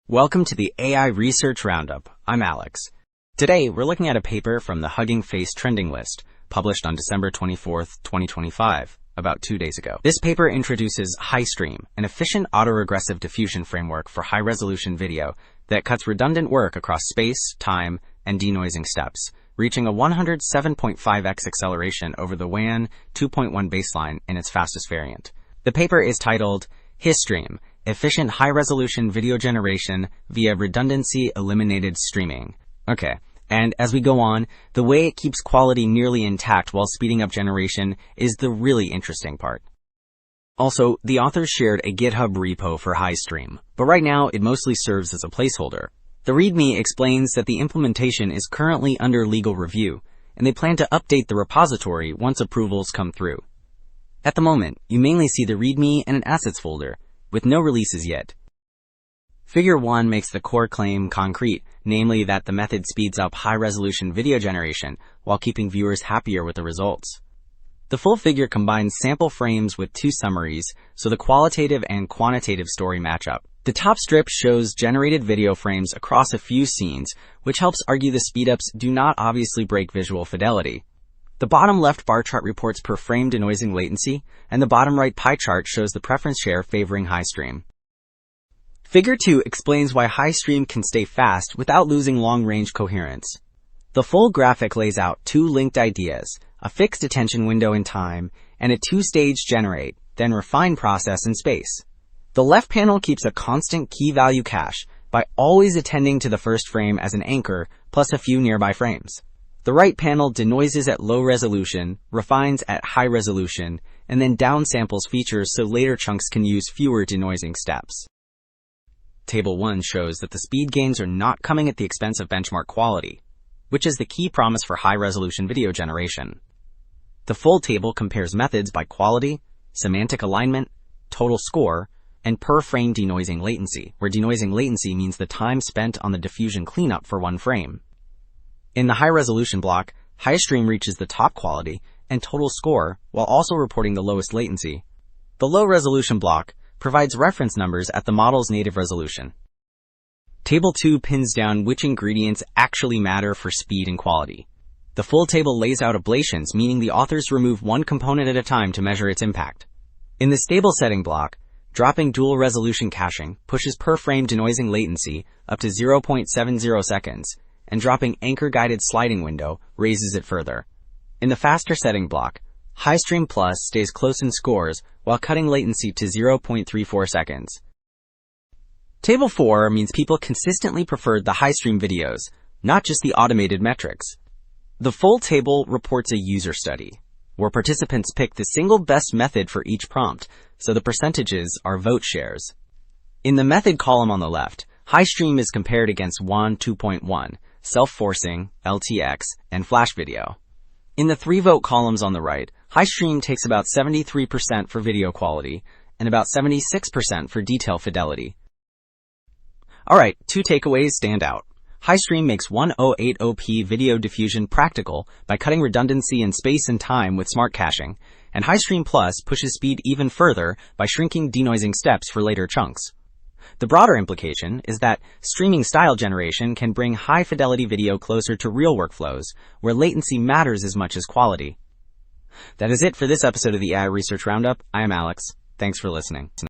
Welcome to the AI Research Roundup. I'm Alex. Today, we're looking at a paper from the Hugging Face trending list, published on December 24th, 2025, about 2 days ago. This paper introduces HiStream, an efficient autoregressive diffusion framework for high-resolution video that cuts redundant work across space, time, and denoising steps, reaching a 107.5x acceleration over the WAN 2.1 baseline in its fastest variant. The paper is titled HiStream, Efficient High-Resolution Video Generation via Redundancy-Eliminated Streaming. Okay, and as we go on, the way it keeps quality nearly intact while speeding up generation is the really interesting part. Also, the authors shared a GitHub repo for HiStream, but right now it mostly serves as a placeholder. The README explains that the implementation is currently under legal review, and they plan to update the repository once approvals come through. At the moment, you mainly see the README and an assets folder, with no releases yet. Figure 1 makes the core claim concrete, namely that the method speeds up high-resolution video generation while keeping viewers happier with the results. The full figure combines sample frames with two summaries, so the qualitative and quantitative story match up. The top strip shows generated video frames across a few scenes, which helps argue the speedups do not obviously break visual fidelity. The bottom left bar chart reports per frame denoising latency, and the bottom right pie chart shows the preference share favoring HiStream. Figure 2 explains why HiStream can stay fast without losing long-range coherence. The full graphic lays out two linked ideas, a fixed attention window in time, and a two-stage generate, then refine process in space. The left panel keeps a constant key value cache by always attending to the first frame as an anchor, plus a few nearby frames. The right panel denoises at low resolution, refines at high resolution, and then downsamples features so later chunks can use fewer denoising steps. Table 1 shows that the speed gains are not coming at the expense of benchmark quality, which is the key promise for high-resolution video generation. The full table compares methods by quality, semantic alignment, total score, and per-frame denoising latency, where denoising latency means the time spent on the diffusion cleanup for one frame. In the high-resolution block, HiStream reaches the top quality and total score while also reporting the lowest latency. The low-resolution block provides reference numbers at the model's native resolution. Table 2 pins down which ingredients actually matter for speed and quality. The full table lays out ablations, meaning the authors remove one component at a time to measure its impact. In the stable setting block, dropping dual-resolution caching pushes per-frame denoising latency up to 0.70 seconds, and dropping anchor-guided sliding window raises it further. In the faster setting block, HiStream Plus stays close in scores while cutting latency to 0.34 seconds. Table 4 means people consistently preferred the HiStream videos, not just the automated metrics. The full table reports a user study, where participants pick the single best method for each prompt, so the percentages are vote shares. In the method column on the left, HiStream is compared against WAN 2.1, self-forcing, LTX, and flash video. In the 3-vote columns on the right, HiStream takes about 73% for video quality and about 76% for detail fidelity. Alright, two takeaways stand out. HiStream makes 1080p video diffusion practical by cutting redundancy in space and time with smart caching, and HiStream Plus pushes speed even further by shrinking denoising steps for later chunks. The broader implication is that streaming style generation can bring high-fidelity video closer to real workflows, where latency matters as much as quality. That is it for this episode of the AI Research Roundup. I am Alex. Thanks for listening.